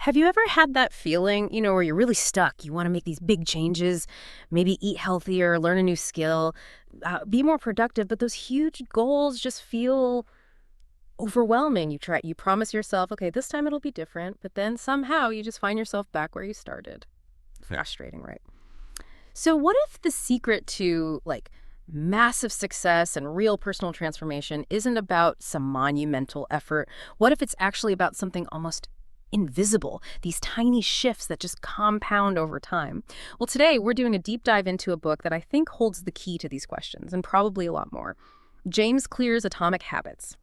Have you ever had that feeling, where you're really stuck? You want to make these big changes, maybe eat healthier, learn a new skill, be more productive, but those huge goals just feel overwhelming. You promise yourself, okay, this time it'll be different, but then somehow you just find yourself back where you started. Frustrating, right? So what if the secret to massive success and real personal transformation isn't about some monumental effort? What if it's actually about something almost invisible, these tiny shifts that just compound over time? Well, today we're doing a deep dive into a book that I think holds the key to these questions, and probably a lot more. James Clear's Atomic Habits.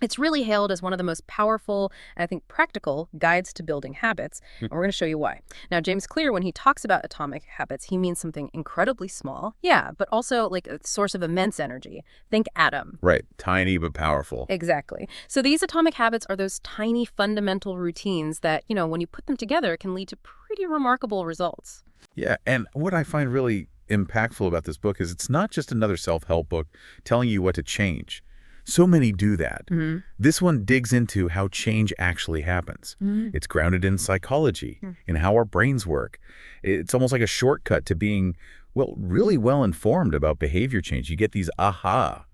It's really hailed as one of the most powerful and I think practical guides to building habits, and we're going to show you why. Now, James Clear, when he talks about atomic habits, he means something incredibly small, yeah, but also like a source of immense energy. Think atom. Right. Tiny but powerful. Exactly. So these atomic habits are those tiny fundamental routines that, when you put them together, can lead to pretty remarkable results. Yeah, and what I find really impactful about this book is it's not just another self-help book telling you what to change. So many do that. This one digs into how change actually happens. It's grounded in psychology, in how our brains work. It's almost like a shortcut to being, really well-informed about behavior change. You get these aha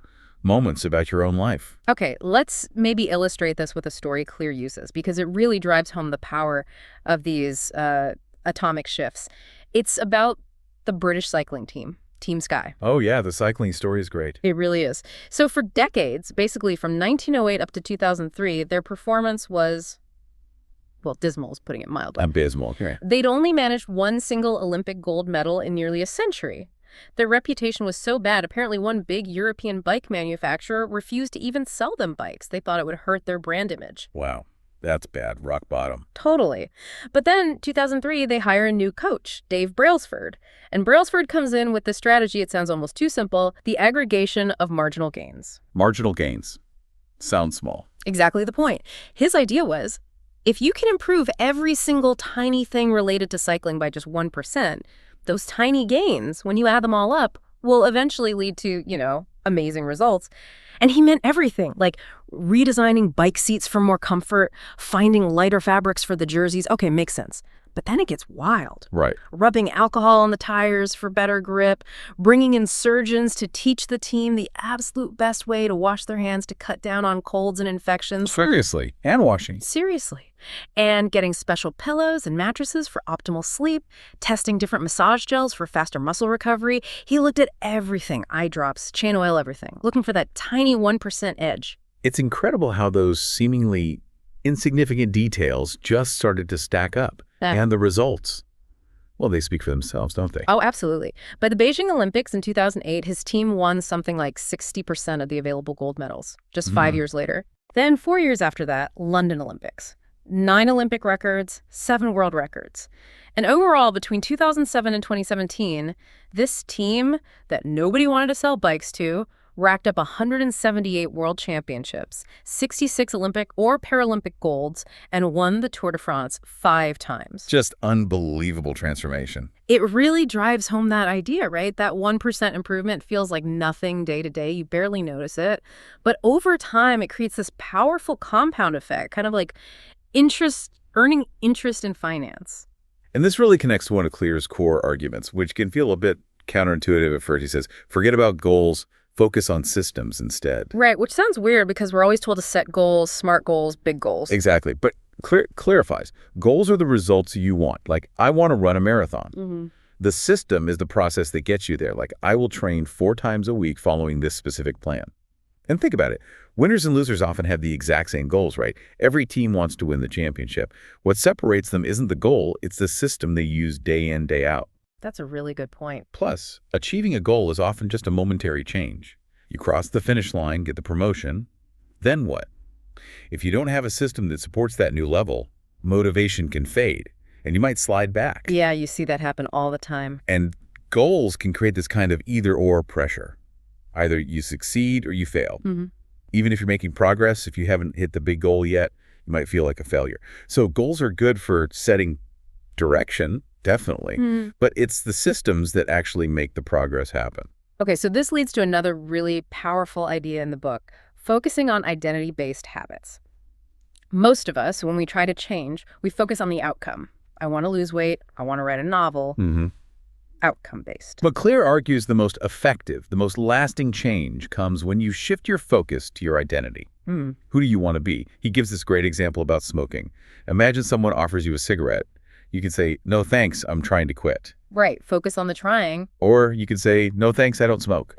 moments about your own life. Okay, let's maybe illustrate this with a story Clear uses, because it really drives home the power of these atomic shifts. It's about the British cycling team. Team Sky. Oh, yeah, the cycling story is great. It really is. So for decades, basically from 1908 up to 2003, their performance was, dismal is putting it mildly. Abysmal. Right. They'd only managed one single Olympic gold medal in nearly a century. Their reputation was so bad, apparently one big European bike manufacturer refused to even sell them bikes. They thought it would hurt their brand image. Wow. That's bad. Rock bottom. Totally. But then, 2003, they hire a new coach, Dave Brailsford. And Brailsford comes in with the strategy, it sounds almost too simple, the aggregation of marginal gains. Marginal gains. Sounds small. Exactly the point. His idea was, if you can improve every single tiny thing related to cycling by just 1%, those tiny gains, when you add them all up, will eventually lead to, amazing results. And he meant everything, like redesigning bike seats for more comfort, finding lighter fabrics for the jerseys. Okay, makes sense. But then it gets wild. Right. Rubbing alcohol on the tires for better grip, bringing in surgeons to teach the team the absolute best way to wash their hands to cut down on colds and infections. Seriously. Hand washing. Seriously. And getting special pillows and mattresses for optimal sleep, testing different massage gels for faster muscle recovery. He looked at everything, eye drops, chain oil, everything, looking for that tiny 1% edge. It's incredible how those seemingly insignificant details just started to stack up. And the results, they speak for themselves, don't they? Oh, absolutely. By the Beijing Olympics in 2008, his team won something like 60% of the available gold medals, just 5 years later. Then 4 years after that, London Olympics. 9 Olympic records, 7 world records. And overall, between 2007 and 2017, this team that nobody wanted to sell bikes to racked up 178 world championships, 66 Olympic or Paralympic golds, and won the Tour de France 5 times. Just unbelievable transformation. It really drives home that idea, right? That 1% improvement feels like nothing day to day. You barely notice it. But over time, it creates this powerful compound effect, kind of like earning interest in finance. And this really connects to one of Clear's core arguments, which can feel a bit counterintuitive at first. He says, forget about goals. Focus on systems instead. Right, which sounds weird because we're always told to set goals, smart goals, big goals. Exactly. But clarifies. Goals are the results you want. Like, I want to run a marathon. The system is the process that gets you there. Like, I will train 4 times a week following this specific plan. And think about it. Winners and losers often have the exact same goals, right? Every team wants to win the championship. What separates them isn't the goal, it's the system they use day in, day out. That's a really good point. Plus, achieving a goal is often just a momentary change. You cross the finish line, get the promotion, then what? If you don't have a system that supports that new level, motivation can fade, and you might slide back. Yeah, you see that happen all the time. And goals can create this kind of either-or pressure. Either you succeed or you fail. Even if you're making progress, if you haven't hit the big goal yet, you might feel like a failure. So goals are good for setting direction, definitely, but it's the systems that actually make the progress happen. Okay, so this leads to another really powerful idea in the book, focusing on identity-based habits. Most of us, when we try to change, we focus on the outcome. I want to lose weight. I want to write a novel. Outcome-based. But Clear argues the most effective, the most lasting change comes when you shift your focus to your identity. Who do you want to be? He gives this great example about smoking. Imagine someone offers you a cigarette. You can say, no thanks, I'm trying to quit. Right. Focus on the trying. Or you could say, no thanks, I don't smoke.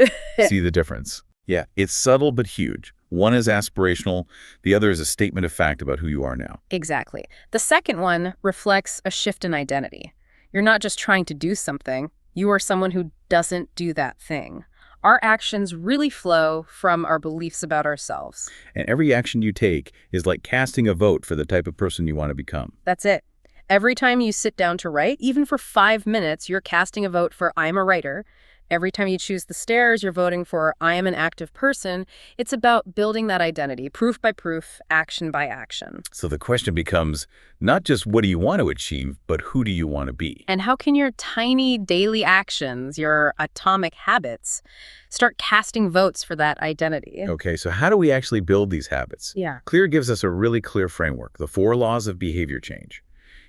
See the difference? Yeah, it's subtle but huge. One is aspirational, the other is a statement of fact about who you are now. Exactly. The second one reflects a shift in identity. You're not just trying to do something. You are someone who doesn't do that thing. Our actions really flow from our beliefs about ourselves. And every action you take is like casting a vote for the type of person you want to become. That's it. Every time you sit down to write, even for 5 minutes, you're casting a vote for I'm a writer. Every time you choose the stairs, you're voting for I am an active person. It's about building that identity, proof by proof, action by action. So the question becomes not just what do you want to achieve, but who do you want to be? And how can your tiny daily actions, your atomic habits, start casting votes for that identity? Okay, so how do we actually build these habits? Yeah. Clear gives us a really clear framework, the 4 laws of behavior change.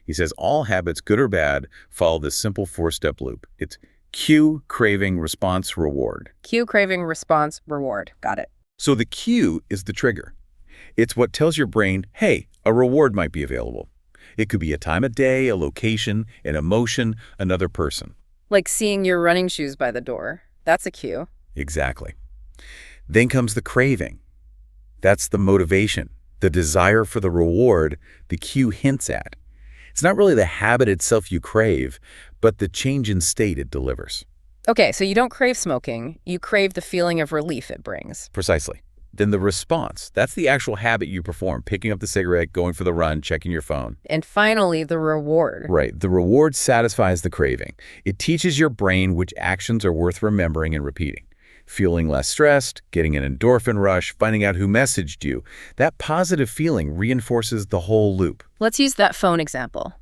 He says all habits, good or bad, follow this simple 4-step loop. It's cue, craving, response, reward. Cue, craving, response, reward. Got it. So the cue is the trigger. It's what tells your brain, hey, a reward might be available. It could be a time of day, a location, an emotion, another person. Like seeing your running shoes by the door. That's a cue. Exactly. Then comes the craving. That's the motivation, the desire for the reward the cue hints at. It's not really the habit itself you crave, but the change in state it delivers. Okay, so you don't crave smoking. You crave the feeling of relief it brings. Precisely. Then the response, that's the actual habit you perform, picking up the cigarette, going for the run, checking your phone. And finally, the reward. Right. The reward satisfies the craving. It teaches your brain which actions are worth remembering and repeating. Feeling less stressed, getting an endorphin rush, finding out who messaged you. That positive feeling reinforces the whole loop. Let's use that phone example.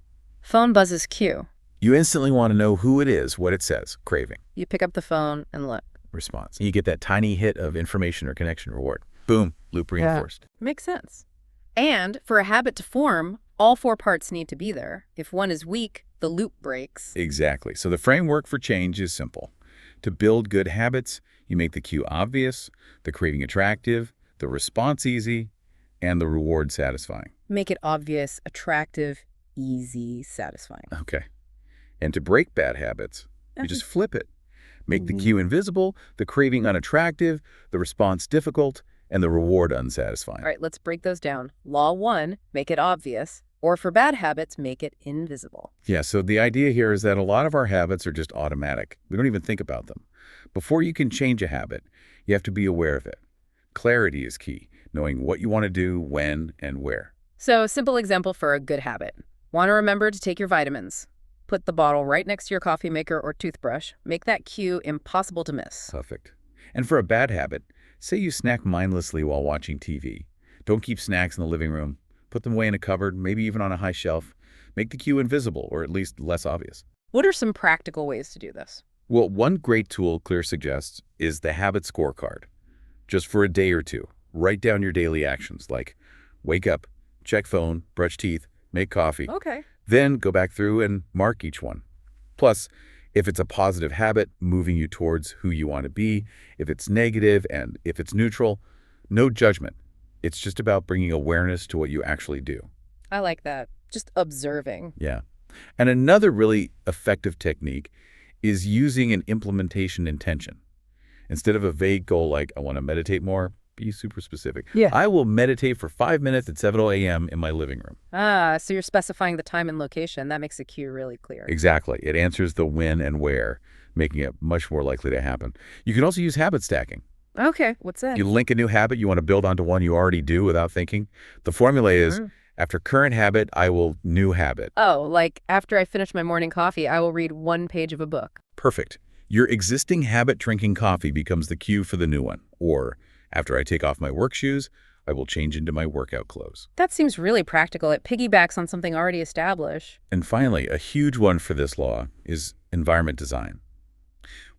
Phone buzzes cue. You instantly want to know who it is, what it says, craving. You pick up the phone and look. Response. You get that tiny hit of information or connection reward. Boom, loop reinforced. Makes sense. And for a habit to form, all 4 parts need to be there. If one is weak, the loop breaks. Exactly. So the framework for change is simple. To build good habits, you make the cue obvious, the craving attractive, the response easy, and the reward satisfying. Make it obvious, attractive, easy, satisfying. Okay. And to break bad habits, you just flip it. Make the cue invisible, the craving unattractive, the response difficult, and the reward unsatisfying. All right, let's break those down. Law 1, make it obvious. Or for bad habits, make it invisible. Yeah, so the idea here is that a lot of our habits are just automatic. We don't even think about them. Before you can change a habit, you have to be aware of it. Clarity is key, knowing what you want to do, when, and where. So a simple example for a good habit. Want to remember to take your vitamins. Put the bottle right next to your coffee maker or toothbrush. Make that cue impossible to miss. Perfect. And for a bad habit, say you snack mindlessly while watching TV. Don't keep snacks in the living room. Put them away in a cupboard, maybe even on a high shelf. Make the cue invisible, or at least less obvious. What are some practical ways to do this? Well, one great tool Clear suggests is the habit scorecard. Just for a day or two, write down your daily actions like wake up, check phone, brush teeth, make coffee. Okay. Then go back through and mark each one. Plus, if it's a positive habit, moving you towards who you want to be. If it's negative and if it's neutral, no judgment. It's just about bringing awareness to what you actually do. I like that. Just observing. Yeah. And another really effective technique is using an implementation intention. Instead of a vague goal like, I want to meditate more, be super specific. Yeah. I will meditate for 5 minutes at 7 a.m. in my living room. So you're specifying the time and location. That makes the cue really clear. Exactly. It answers the when and where, making it much more likely to happen. You can also use habit stacking. Okay, what's that? You link a new habit you want to build onto one you already do without thinking. The formula is, after current habit, I will new habit. Oh, like after I finish my morning coffee, I will read 1 page of a book. Perfect. Your existing habit drinking coffee becomes the cue for the new one. Or, after I take off my work shoes, I will change into my workout clothes. That seems really practical. It piggybacks on something already established. And finally, a huge one for this law is environment design.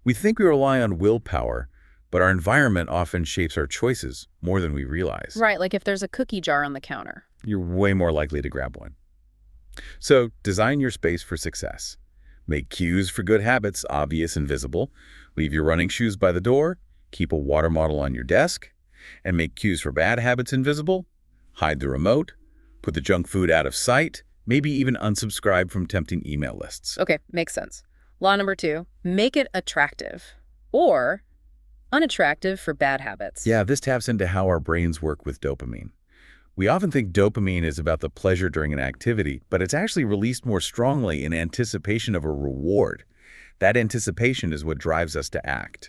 We think we rely on willpower, but our environment often shapes our choices more than we realize. Right, like if there's a cookie jar on the counter. you're way more likely to grab one. So design your space for success. Make cues for good habits obvious and visible. Leave your running shoes by the door. Keep a water bottle on your desk. And make cues for bad habits invisible. Hide the remote. Put the junk food out of sight. Maybe even unsubscribe from tempting email lists. Okay, makes sense. Law number 2, make it attractive or unattractive for bad habits. Yeah, this taps into how our brains work with dopamine. We often think dopamine is about the pleasure during an activity, but it's actually released more strongly in anticipation of a reward. That anticipation is what drives us to act.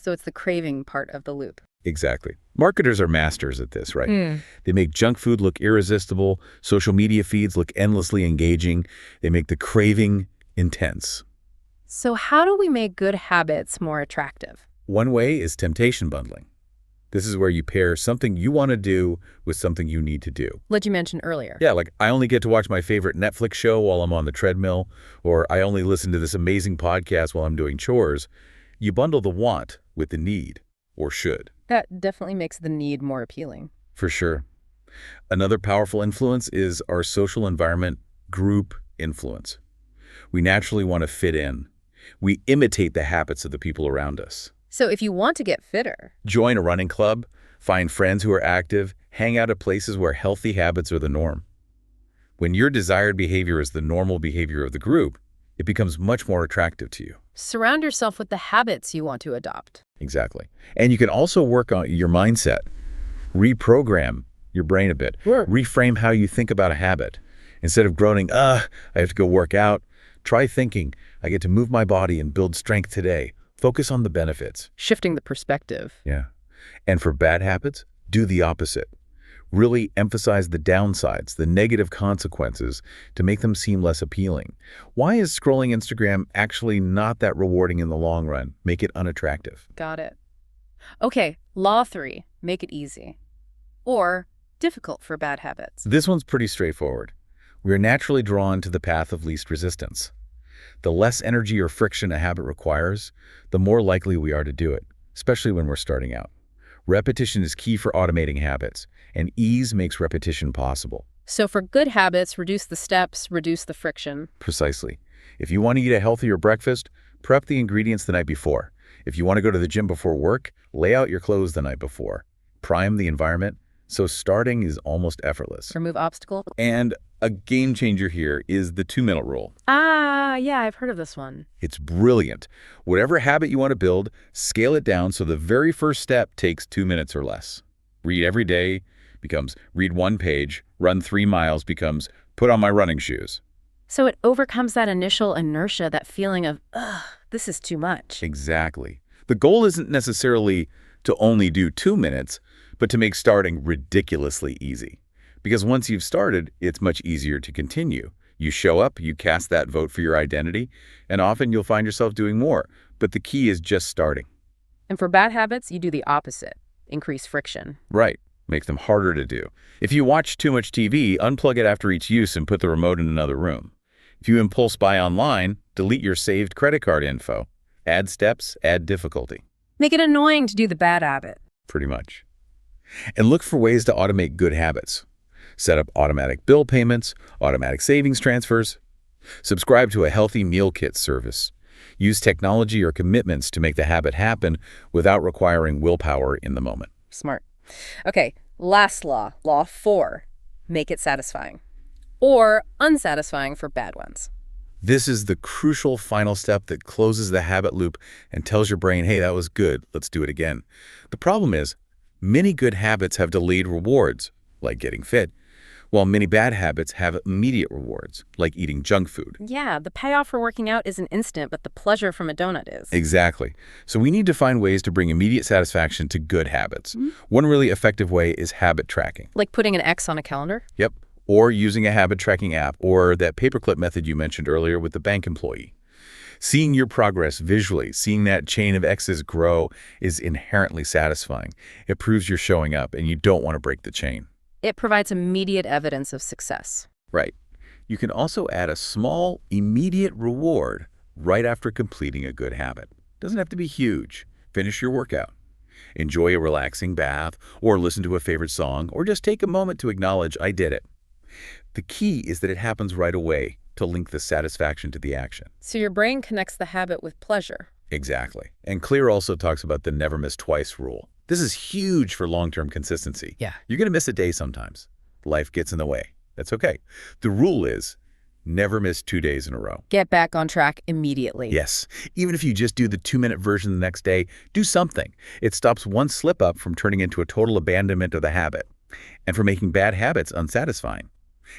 So it's the craving part of the loop. Exactly. Marketers are masters at this, right? They make junk food look irresistible. Social media feeds look endlessly engaging. They make the craving intense. So how do we make good habits more attractive? One way is temptation bundling. This is where you pair something you want to do with something you need to do. Like you mentioned earlier. Yeah, like I only get to watch my favorite Netflix show while I'm on the treadmill, or I only listen to this amazing podcast while I'm doing chores. You bundle the want with the need, or should. That definitely makes the need more appealing. For sure. Another powerful influence is our social environment, group influence. We naturally want to fit in. We imitate the habits of the people around us. So if you want to get fitter, Join a running club, find friends who are active, hang out at places where healthy habits are the norm. When your desired behavior is the normal behavior of the group, it becomes much more attractive to you. surround yourself with the habits you want to adopt. Exactly. And you can also work on your mindset, reprogram your brain a bit, Sure. reframe how you think about a habit. Instead of groaning, I have to go work out, try thinking, I get to move my body and build strength today. Focus on the benefits. Shifting the perspective. Yeah. And for bad habits, do the opposite. Really emphasize the downsides, the negative consequences, to make them seem less appealing. Why is scrolling Instagram actually not that rewarding in the long run? Make it unattractive. Got it. Okay, law 3, make it easy. Or difficult for bad habits. This one's pretty straightforward. We are naturally drawn to the path of least resistance. The less energy or friction a habit requires, the more likely we are to do it, especially when we're starting out. Repetition is key for automating habits, and ease makes repetition possible. So for good habits, reduce the steps, reduce the friction. Precisely. If you want to eat a healthier breakfast, prep the ingredients the night before. If you want to go to the gym before work, lay out your clothes the night before. Prime the environment, so starting is almost effortless. Remove obstacle. And a game changer here is the 2-minute rule. Yeah, I've heard of this one. It's brilliant. Whatever habit you want to build, scale it down so the very first step takes 2 minutes or less. Read every day becomes read 1 page, run 3 miles becomes put on my running shoes. So it overcomes that initial inertia, that feeling of, this is too much. Exactly. The goal isn't necessarily to only do 2 minutes, but to make starting ridiculously easy. Because once you've started, it's much easier to continue. You show up, you cast that vote for your identity, and often you'll find yourself doing more. But the key is just starting. And for bad habits, you do the opposite. Increase friction. Right. Makes them harder to do. If you watch too much TV, unplug it after each use and put the remote in another room. If you impulse buy online, delete your saved credit card info. Add steps, add difficulty. Make it annoying to do the bad habit. Pretty much. And look for ways to automate good habits. Set up automatic bill payments, automatic savings transfers. Subscribe to a healthy meal kit service. Use technology or commitments to make the habit happen without requiring willpower in the moment. Smart. Okay, last law, law 4, make it satisfying. Or unsatisfying for bad ones. This is the crucial final step that closes the habit loop and tells your brain, hey, that was good, let's do it again. The problem is, many good habits have delayed rewards, like getting fit, while many bad habits have immediate rewards, like eating junk food. Yeah, the payoff for working out isn't instant, but the pleasure from a donut is. Exactly. So we need to find ways to bring immediate satisfaction to good habits. One really effective way is habit tracking. Like putting an X on a calendar? Yep. Or using a habit tracking app, or that paperclip method you mentioned earlier with the bank employee. Seeing your progress visually, seeing that chain of X's grow is inherently satisfying. It proves you're showing up and you don't want to break the chain. It provides immediate evidence of success. Right. You can also add a small, immediate reward right after completing a good habit. Doesn't have to be huge. Finish your workout. Enjoy a relaxing bath, or listen to a favorite song, or just take a moment to acknowledge I did it. The key is that it happens right away to link the satisfaction to the action. So your brain connects the habit with pleasure. Exactly. And Clear also talks about the never miss twice rule. This is huge for long-term consistency. Yeah. You're going to miss a day sometimes. Life gets in the way. That's okay. The rule is never miss 2 days in a row. Get back on track immediately. Yes. Even if you just do the 2-minute version the next day, do something. It stops one slip-up from turning into a total abandonment of the habit and from making bad habits unsatisfying.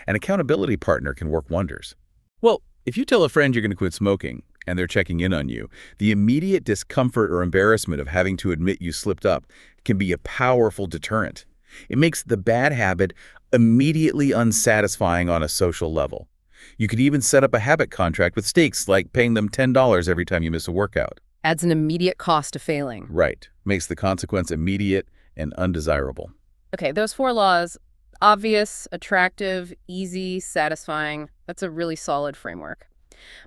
An accountability partner can work wonders. Well, if you tell a friend you're going to quit smoking and they're checking in on you, the immediate discomfort or embarrassment of having to admit you slipped up can be a powerful deterrent. It makes the bad habit immediately unsatisfying on a social level. You could even set up a habit contract with stakes, like paying them $10 every time you miss a workout. Adds an immediate cost to failing. Right. Makes the consequence immediate and undesirable. Okay, those 4 laws, obvious, attractive, easy, satisfying. That's a really solid framework.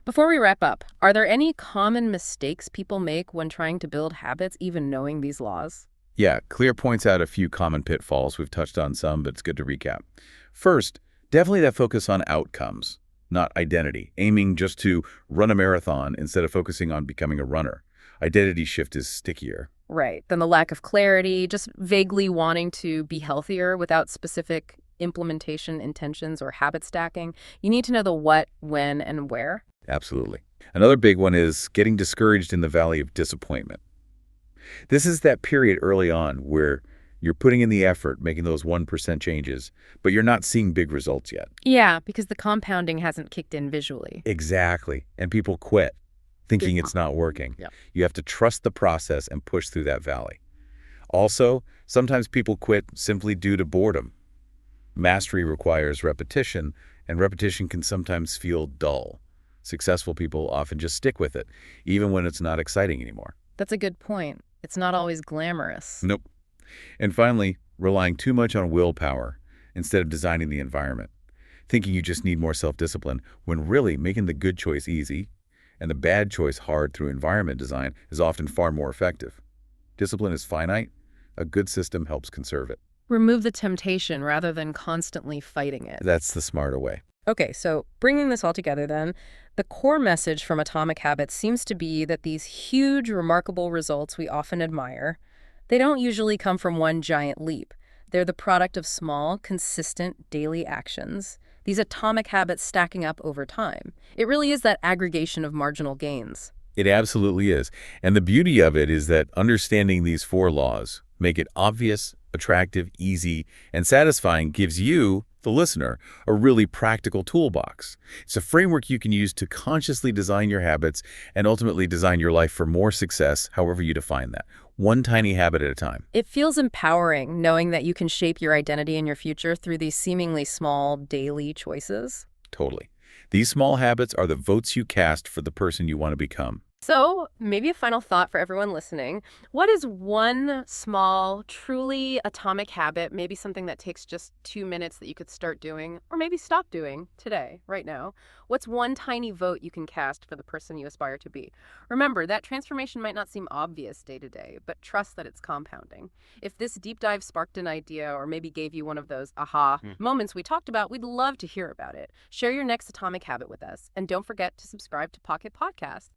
Before we wrap up, are there any common mistakes people make when trying to build habits, even knowing these laws? Yeah, Clear points out a few common pitfalls. We've touched on some, but it's good to recap. First, definitely that focus on outcomes, not identity, aiming just to run a marathon instead of focusing on becoming a runner. Identity shift is stickier. Right. Then the lack of clarity, just vaguely wanting to be healthier without specific implementation intentions or habit stacking. You need to know the what, when, and where. Absolutely. Another big one is getting discouraged in the valley of disappointment. This is that period early on where you're putting in the effort, making those 1% changes, but you're not seeing big results yet. Yeah, because the compounding hasn't kicked in visually. Exactly. And people quit, thinking Good. it's not working. Yeah. You have to trust the process and push through that valley. Also, sometimes people quit simply due to boredom. Mastery requires repetition, and repetition can sometimes feel dull. Successful people often just stick with it, even when it's not exciting anymore. That's a good point. It's not always glamorous. Nope. And finally, relying too much on willpower instead of designing the environment. Thinking you just need more self-discipline, when really making the good choice easy and the bad choice hard through environment design is often far more effective. Discipline is finite. A good system helps conserve it. Remove the temptation rather than constantly fighting it. That's the smarter way. Okay, so bringing this all together then, the core message from Atomic Habits seems to be that these huge, remarkable results we often admire, they don't usually come from one giant leap. They're the product of small, consistent daily actions, these atomic habits stacking up over time. It really is that aggregation of marginal gains. It absolutely is. And the beauty of it is that understanding these 4 laws make it obvious, attractive, easy, and satisfying gives you, the listener, a really practical toolbox. It's a framework you can use to consciously design your habits and ultimately design your life for more success, however you define that, one tiny habit at a time. It feels empowering knowing that you can shape your identity and your future through these seemingly small daily choices. Totally. These small habits are the votes you cast for the person you want to become. So, maybe a final thought for everyone listening. What is one small, truly atomic habit, maybe something that takes just 2 minutes that you could start doing, or maybe stop doing today, right now? What's one tiny vote you can cast for the person you aspire to be? Remember, that transformation might not seem obvious day to day, but trust that it's compounding. If this deep dive sparked an idea or maybe gave you one of those aha moments we talked about, we'd love to hear about it. Share your next atomic habit with us, and don't forget to subscribe to Pocket Podcast.